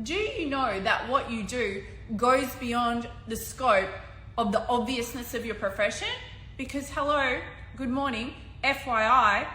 do you know that what you do goes beyond the scope of the obviousness of your profession? Because hello, good morning, FYI,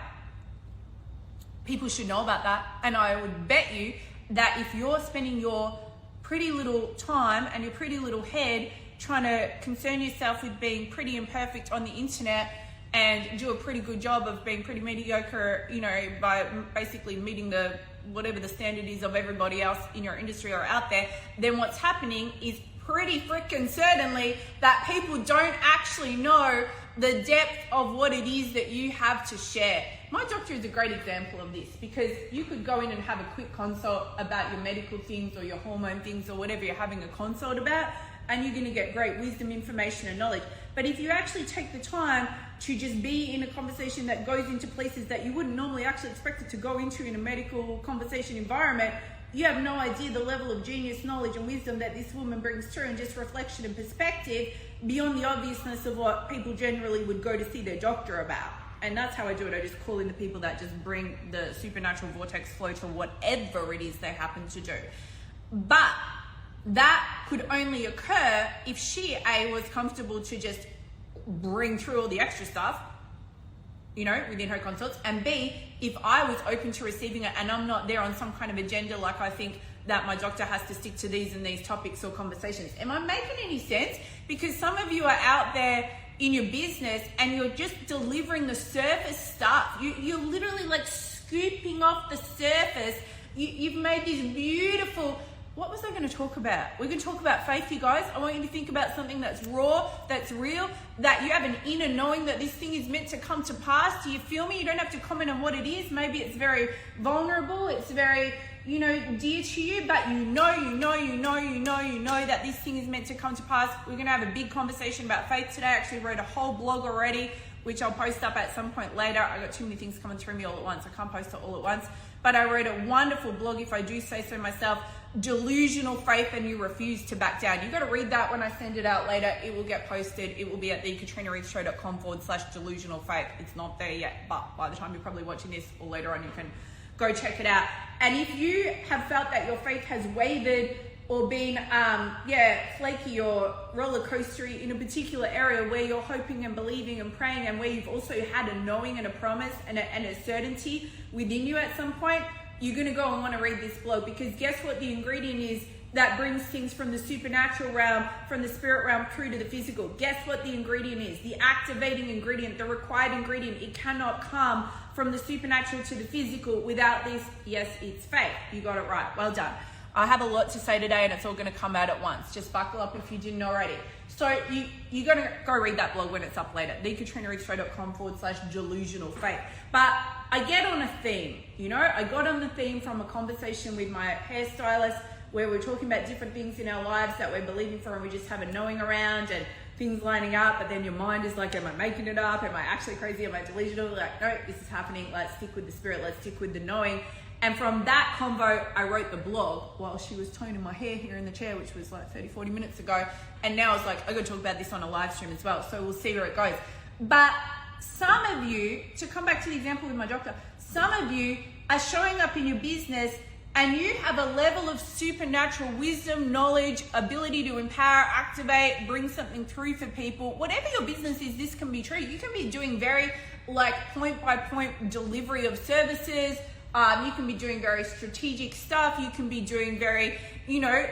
people should know about that. And I would bet you that if you're spending your pretty little time and your pretty little head trying to concern yourself with being pretty imperfect on the internet and do a pretty good job of being pretty mediocre, you know, by basically meeting the whatever the standard is of everybody else in your industry or out there, then what's happening is pretty freaking certainly that people don't actually know the depth of what it is that you have to share. My doctor is a great example of this, because you could go in and have a quick consult about your medical things or your hormone things or whatever you're having a consult about, and you're going to get great wisdom, information, and knowledge. But if you actually take the time to just be in a conversation that goes into places that you wouldn't normally actually expect it to go into in a medical conversation environment, you have no idea the level of genius, knowledge, and wisdom that this woman brings through, and just reflection and perspective beyond the obviousness of what people generally would go to see their doctor about. And that's how I do it. I just call in the people that just bring the supernatural vortex flow to whatever it is they happen to do. But that could only occur if she, A, was comfortable to just bring through all the extra stuff, you know, within her consults, and B, if I was open to receiving it and I'm not there on some kind of agenda, like I think that my doctor has to stick to these and these topics or conversations. Am I making any sense? Because some of you are out there in your business and you're just delivering the surface stuff. You're literally like scooping off the surface. You've made these beautiful, what was I going to talk about? We're going to talk about faith, you guys. I want you to think about something that's raw, that's real, that you have an inner knowing that this thing is meant to come to pass. Do you feel me? You don't have to comment on what it is. Maybe it's very vulnerable. It's very, you know, dear to you, but you know that this thing is meant to come to pass. We're going to have a big conversation about faith today. I actually wrote a whole blog already, which I'll post up at some point later. I got too many things coming through me all at once. I can't post it all at once, but I wrote a wonderful blog, if I do say so myself, Delusional Faith and You Refuse to Back Down. You got to read that when I send it out later. It will get posted. It will be at thekatrinaretheshow.com/delusional faith. It's not there yet, but by the time you're probably watching this or later on, you can go check it out. And if you have felt that your faith has wavered or been flaky or roller coastery in a particular area where you're hoping and believing and praying, and where you've also had a knowing and a promise and a certainty within you at some point, you're going to go and want to read this blog, because guess what the ingredient is that brings things from the supernatural realm, from the spirit realm through to the physical. Guess what the ingredient is? The activating ingredient, the required ingredient. It cannot come from the supernatural to the physical without this. Yes, it's faith. You got it right. Well done. I have a lot to say today, and it's all going to come out at once. Just buckle up if you didn't already. So you're going to go read that blog when it's up later. thekatrinaretheshow.com/delusional faith. But I get on a theme, you know. I got on the theme from a conversation with my hairstylist where we're talking about different things in our lives that we're believing for, and we just have a knowing around and things lining up. But then your mind is like, am I making it up? Am I actually crazy? Am I delusional? Like, no, this is happening. Let's stick with the spirit. Let's stick with the knowing. And from that convo, I wrote the blog while she was toning my hair here in the chair, which was like 30, 40 minutes ago. And now it's like, I got to talk about this on a live stream as well. So we'll see where it goes. But some of you, to come back to the example with my doctor, some of you are showing up in your business and you have a level of supernatural wisdom, knowledge, ability to empower, activate, bring something through for people. Whatever your business is, this can be true. You can be doing very like point by point delivery of services. You can be doing very strategic stuff. You can be doing very, you know,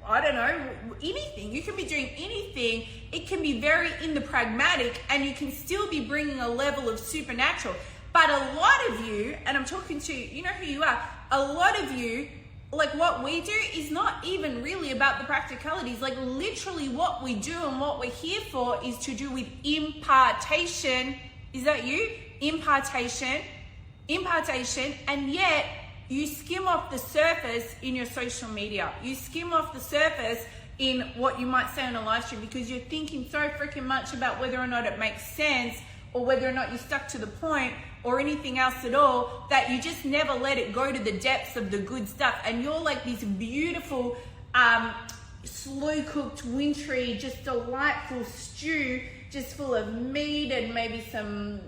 I don't know, anything. You can be doing anything. It can be very in the pragmatic, and you can still be bringing a level of supernatural. But a lot of you, and I'm talking to, you know who you are, a lot of you, like what we do is not even really about the practicalities. Like literally what we do and what we're here for is to do with impartation. Is that you? Impartation, and yet you skim off the surface in your social media. You skim off the surface in what you might say on a live stream, because you're thinking so freaking much about whether or not it makes sense, or whether or not you stuck to the point, or anything else at all, that you just never let it go to the depths of the good stuff. And you're like this beautiful, slow cooked, wintry, just delightful stew, just full of meat and maybe some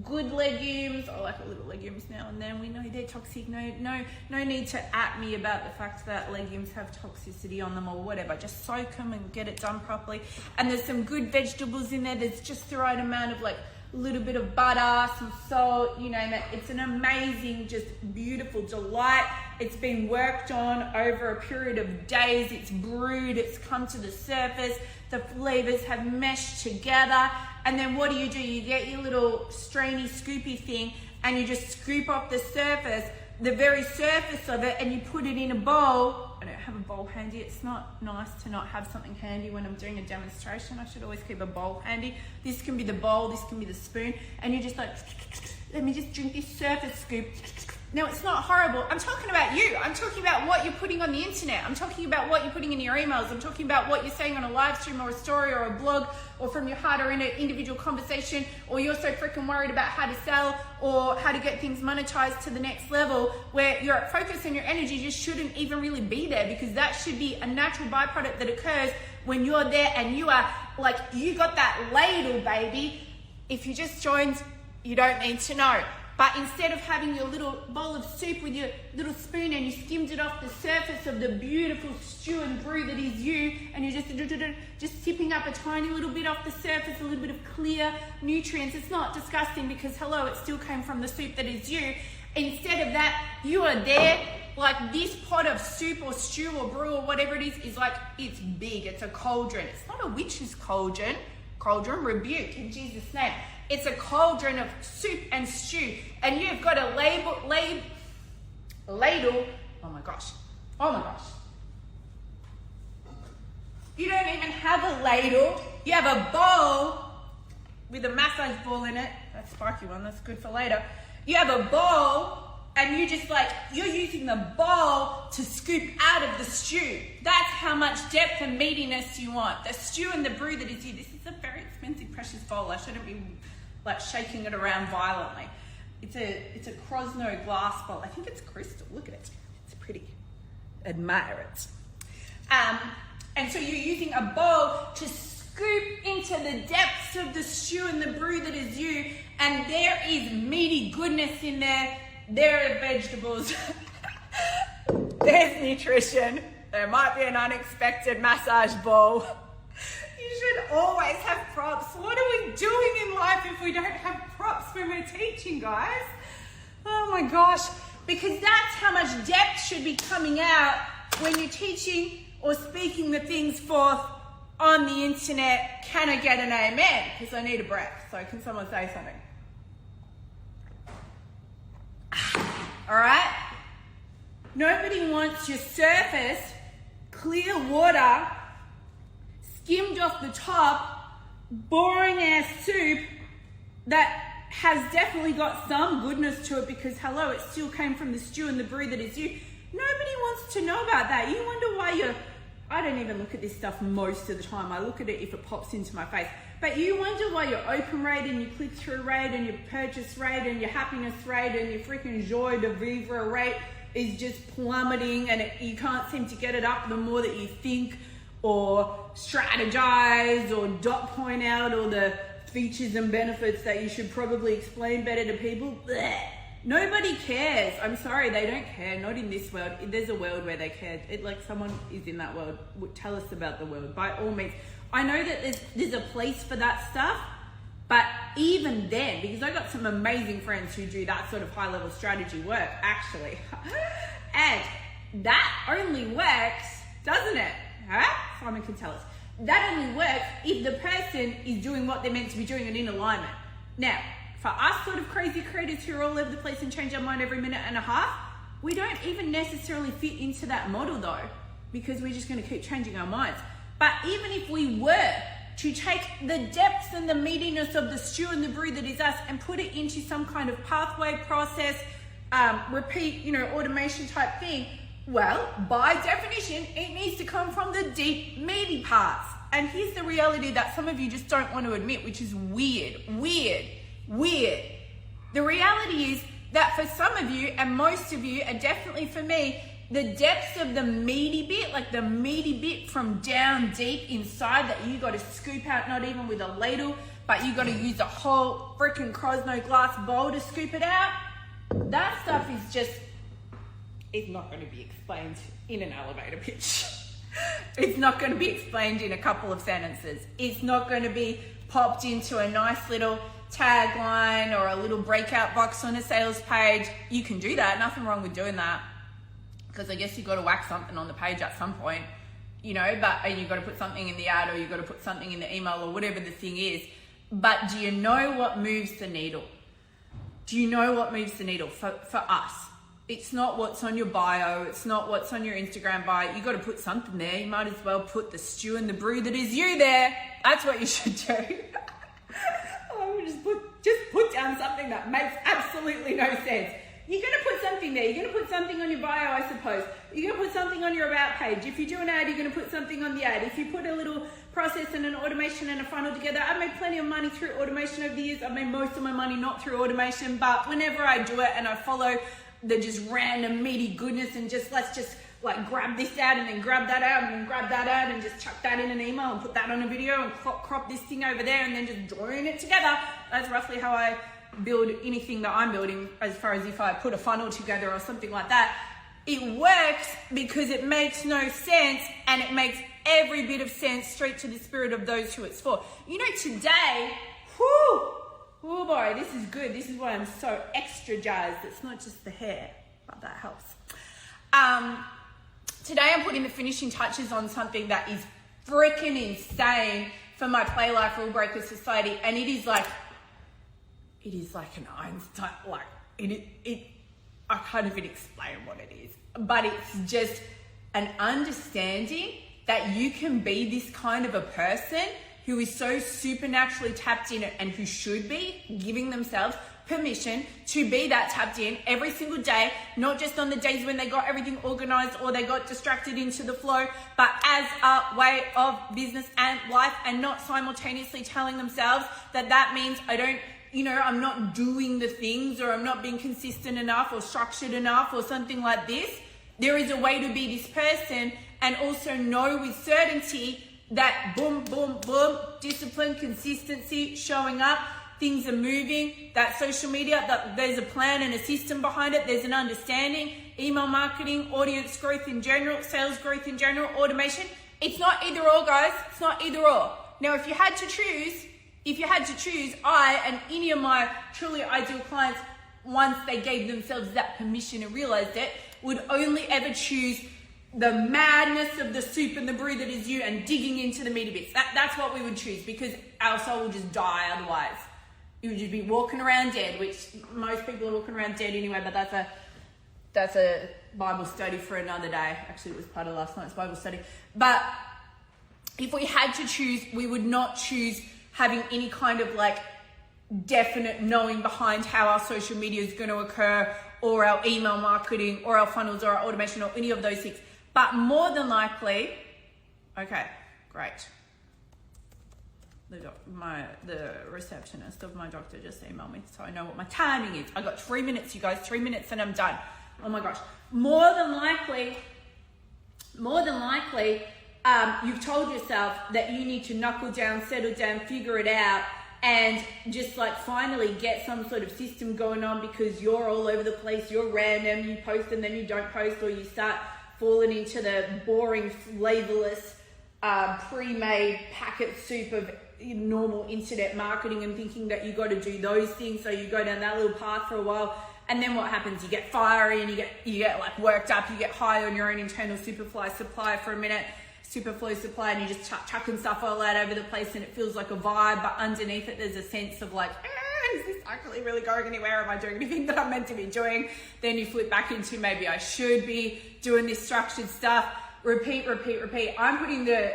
good legumes. I like a little legumes now and then. We know they're toxic. No need to at me about the fact that legumes have toxicity on them or whatever. Just soak them and get it done properly. And there's some good vegetables in there. There's just the right amount of like a little bit of butter, some salt, you name it. It's an amazing, just beautiful delight. It's been worked on over a period of days. It's brewed, it's come to the surface. The flavors have meshed together. And then what do? You get your little strainy, scoopy thing and you just scoop off the surface, the very surface of it, and you put it in a bowl. I don't have a bowl handy. It's not nice to not have something handy when I'm doing a demonstration. I should always keep a bowl handy. This can be the bowl, this can be the spoon, and you just like, let me just drink this surface scoop. Now, it's not horrible. I'm talking about you. I'm talking about what you're putting on the internet. I'm talking about what you're putting in your emails. I'm talking about what you're saying on a live stream or a story or a blog or from your heart or in an individual conversation, or you're so freaking worried about how to sell or how to get things monetized to the next level, where your focus and your energy just shouldn't even really be there, because that should be a natural byproduct that occurs when you're there and you are like, you got that ladle, baby. If you just joined, you don't need to know. But instead of having your little bowl of soup with your little spoon and you skimmed it off the surface of the beautiful stew and brew that is you, and you're just sipping up a tiny little bit off the surface, a little bit of clear nutrients, it's not disgusting because, hello, it still came from the soup that is you. Instead of that, you are there, like this pot of soup or stew or brew or whatever it is like, it's big, it's a cauldron. It's not a witch's cauldron, rebuke in Jesus' name. It's a cauldron of soup and stew, and you've got a ladle. Oh my gosh. You don't even have a ladle. You have a bowl with a massage ball in it. That spiky one, that's good for later. You have a bowl, and you just like, you're using the bowl to scoop out of the stew. That's how much depth and meatiness you want. The stew and the brew that is you. This is a very expensive, precious bowl. I shouldn't be like shaking it around violently. It's a Krosno glass bowl. I think it's crystal. Look at it. It's pretty. Admire it. And so you're using a bowl to scoop into the depths of the stew and the brew that is you, and there is meaty goodness in there. There are vegetables. There's nutrition. There might be an unexpected massage bowl. You should always have props. What are we doing in life if we don't have props when we're teaching, guys? Oh my gosh. Because that's how much depth should be coming out when you're teaching or speaking the things forth on the internet. Can I get an amen? Because I need a breath. So can someone say something? All right? Nobody wants your surface, clear water, skimmed off the top, boring ass soup that has definitely got some goodness to it, because hello, it still came from the stew and the brew that is you. Nobody wants to know about that. You wonder why I don't even look at this stuff most of the time. I look at it if it pops into my face. But you wonder why your open rate and your click-through rate and your purchase rate and your happiness rate and your freaking joie de vivre rate is just plummeting, and you can't seem to get it up the more that you think or strategize or dot point out all the features and benefits that you should probably explain better to people. Blech. Nobody cares. I'm sorry, they don't care. Not in this world. There's a world where they care. Like someone is in that world. Tell us about the world, by all means. I know that there's a place for that stuff, but even then, because I got some amazing friends who do that sort of high-level strategy work, actually, and that only works, doesn't it? Huh? Simon can tell us. That only works if the person is doing what they're meant to be doing and in alignment. Now, for us sort of crazy creators who are all over the place and change our mind every minute and a half, we don't even necessarily fit into that model though, because we're just going to keep changing our minds. But even if we were to take the depths and the meatiness of the stew and the brew that is us and put it into some kind of pathway, process, repeat, automation type thing, well, by definition, it needs to come from the deep, meaty parts. And here's the reality that some of you just don't want to admit, which is weird. The reality is that for some of you, and most of you, and definitely for me, the depths of the meaty bit, like the meaty bit from down deep inside that you got to scoop out, not even with a ladle, but you got to use a whole freaking Crosno glass bowl to scoop it out. That stuff is just, it's not going to be explained in an elevator pitch. It's not going to be explained in a couple of sentences. It's not going to be popped into a nice little tagline or a little breakout box on a sales page. You can do that, nothing wrong with doing that, because I guess you've got to whack something on the page at some point, you know, and you've got to put something in the ad, or you've got to put something in the email, or whatever the thing is. But do you know what moves the needle? Do you know what moves the needle for us? It's not what's on your bio. It's not what's on your Instagram bio. You got to put something there. You might as well put the stew and the brew that is you there. That's what you should do. Just put down something that makes absolutely no sense. You're going to put something there. You're going to put something on your bio, I suppose. You're going to put something on your about page. If you do an ad, you're going to put something on the ad. If you put a little process and an automation and a funnel together, I've made plenty of money through automation over the years. I've made most of my money not through automation, but whenever I do it and I follow the just random meaty goodness and just let's just like grab this ad and then grab that ad and then grab that ad and just chuck that in an email and put that on a video and crop this thing over there and then just join it together. That's roughly how I build anything that I'm building, as far as if I put a funnel together or something like that. It works because it makes no sense, and it makes every bit of sense straight to the spirit of those who it's for. You know, today, oh boy, this is good. This is why I'm so extra jazzed. It's not just the hair, but that helps. Today I'm putting the finishing touches on something that is freaking insane for my Play Life Rule Breaker Society, and it is like an Einstein, I can't even explain what it is, but it's just an understanding that you can be this kind of a person who is so supernaturally tapped in and who should be giving themselves permission to be that tapped in every single day, not just on the days when they got everything organized or they got distracted into the flow, but as a way of business and life, and not simultaneously telling themselves that means I'm not doing the things, or I'm not being consistent enough or structured enough or something like this. There is a way to be this person and also know with certainty that boom, boom, boom, discipline, consistency, showing up, things are moving, that social media, that there's a plan and a system behind it, there's an understanding, email marketing, audience growth in general, sales growth in general, automation. It's not either or, guys. It's not either or. Now, if you had to choose, I and any of my truly ideal clients, once they gave themselves that permission and realized it, would only ever choose the madness of the soup and the brew that is you and digging into the meaty bits. That's what we would choose, because our soul will just die otherwise. You would just be walking around dead, which most people are walking around dead anyway, but that's a Bible study for another day. Actually, it was part of last night's Bible study. But if we had to choose, we would not choose having any kind of like definite knowing behind how our social media is going to occur, or our email marketing, or our funnels, or our automation, or any of those things. But more than likely, okay, great. The receptionist of my doctor just emailed me, so I know what my timing is. I got 3 minutes, you guys, 3 minutes and I'm done. Oh my gosh. More than likely, you've told yourself that you need to knuckle down, settle down, figure it out, and just like finally get some sort of system going on, because you're all over the place, you're random, you post and then you don't post, or you start falling into the boring, flavorless, pre-made packet soup of normal internet marketing and thinking that you got to do those things, so you go down that little path for a while, and then what happens? You get fiery and you get like worked up, you get high on your own internal superfly supply for a minute, superflow supply, and you just chucking stuff all out over the place, and it feels like a vibe, but underneath it there's a sense of like, is this actually really going anywhere? Am I doing anything that I'm meant to be doing? Then you flip back into maybe I should be doing this structured stuff. Repeat. I'm putting the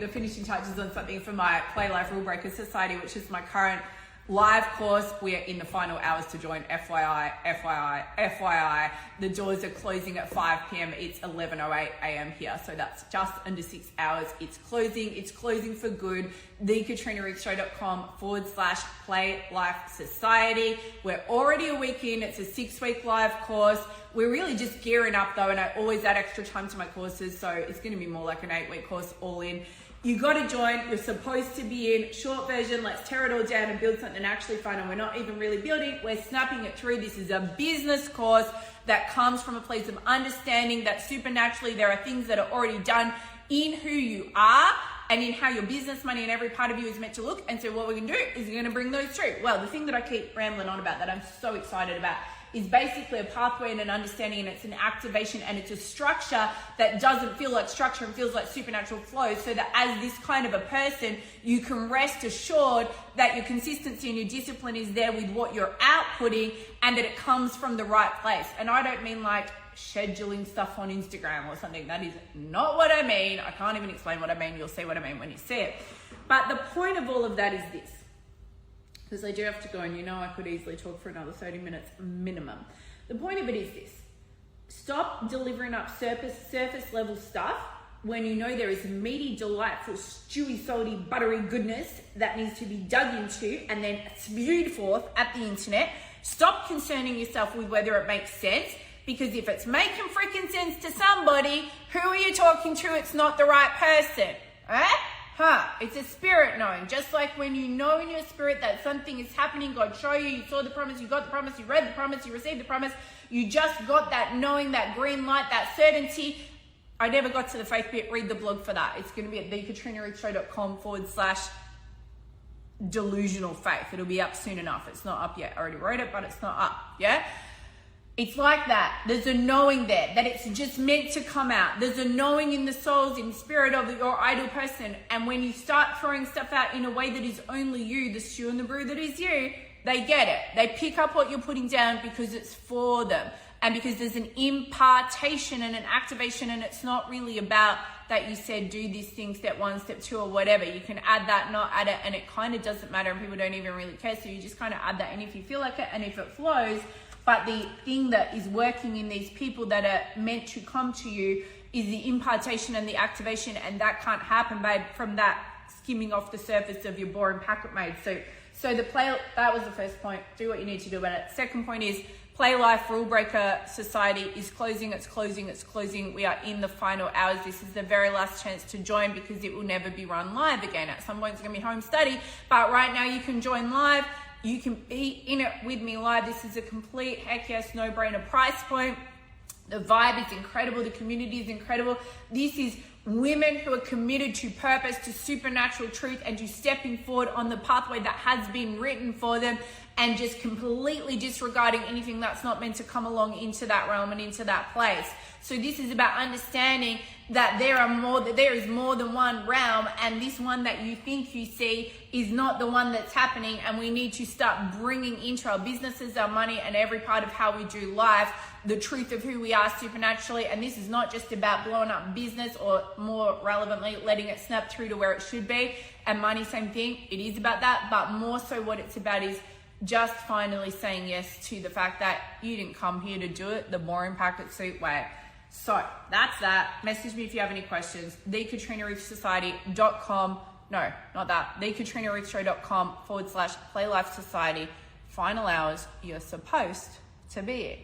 finishing touches on something for my Play Life Rule Breaker Society, which is my current live course. We are in the final hours to join. FYI. The doors are closing at 5 p.m. It's 11:08 a.m. here, so that's just under 6 hours. It's closing for good. thekatrinareekshow.com/Play Life Society. We're already a week in. It's a 6-week live course. We're really just gearing up though, and I always add extra time to my courses, so it's going to be more like an 8-week course all in. You got to join. You're supposed to be in. Short version, let's tear it all down and build something actually fun. And we're not even really building, we're snapping it through. This is a business course that comes from a place of understanding that supernaturally there are things that are already done in who you are and in how your business, money, and every part of you is meant to look. And so what we're going to do is we're going to bring those through. Well, the thing that I keep rambling on about that I'm so excited about is basically a pathway and an understanding, and it's an activation, and it's a structure that doesn't feel like structure and feels like supernatural flow, so that as this kind of a person, you can rest assured that your consistency and your discipline is there with what you're outputting, and that it comes from the right place. And I don't mean like scheduling stuff on Instagram or something. That is not what I mean. I can't even explain what I mean. You'll see what I mean when you see it. But the point of all of that is this, because I do have to go, and you know I could easily talk for another 30 minutes minimum. The point of it is this: stop delivering up surface level stuff when you know there is meaty, delightful, stewy, salty, buttery goodness that needs to be dug into and then spewed forth at the internet. Stop concerning yourself with whether it makes sense, because if it's making freaking sense to somebody, who are you talking to? It's not the right person, right? It's a spirit knowing. Just like when you know in your spirit that something is happening, God show you, you saw the promise, you got the promise, you read the promise, you received the promise, you just got that knowing, that green light, that certainty. I never got to the faith bit. Read the blog for that. It's going to be at thekatrinarichtshow.com/delusional faith. It'll be up soon enough. It's not up yet. I already wrote it, but it's not up. Yeah? It's like that. There's a knowing there that it's just meant to come out. There's a knowing in the souls, in the spirit of your ideal person. And when you start throwing stuff out in a way that is only you, the stew and the brew that is you, they get it. They pick up what you're putting down because it's for them. And because there's an impartation and an activation, and it's not really about that you said do this thing, step 1, step 2, or whatever. You can add that, not add it, and it kind of doesn't matter, and people don't even really care. So you just kind of add that in if you feel like it and if it flows. But the thing that is working in these people that are meant to come to you is the impartation and the activation, and that can't happen, babe, from that skimming off the surface of your boring packet made. So the play, that was the first point. Do what you need to do about it. Second point is Play Life Rule Breaker Society is closing. It's closing. We are in the final hours. This is the very last chance to join, because it will never be run live again. At some point it's going to be home study, but right now you can join live. You can be in it with me live. This is a complete heck yes, no-brainer price point. The vibe is incredible. The community is incredible. This is women who are committed to purpose, to supernatural truth, and to stepping forward on the pathway that has been written for them, and just completely disregarding anything that's not meant to come along into that realm and into that place. So this is about understanding that there is more than one realm, and this one that you think you see is not the one that's happening, and we need to start bringing into our businesses, our money, and every part of how we do life the truth of who we are supernaturally. And this is not just about blowing up business, or more relevantly, letting it snap through to where it should be. And money, same thing. It is about that, but more so what it's about is just finally saying yes to the fact that you didn't come here to do it the boring packet suit way. So that's that. Message me if you have any questions. thekatrinarichtshow.com. No, not that. thekatrinarichtshow.com/Play Life Society. Final hours. You're supposed to be it.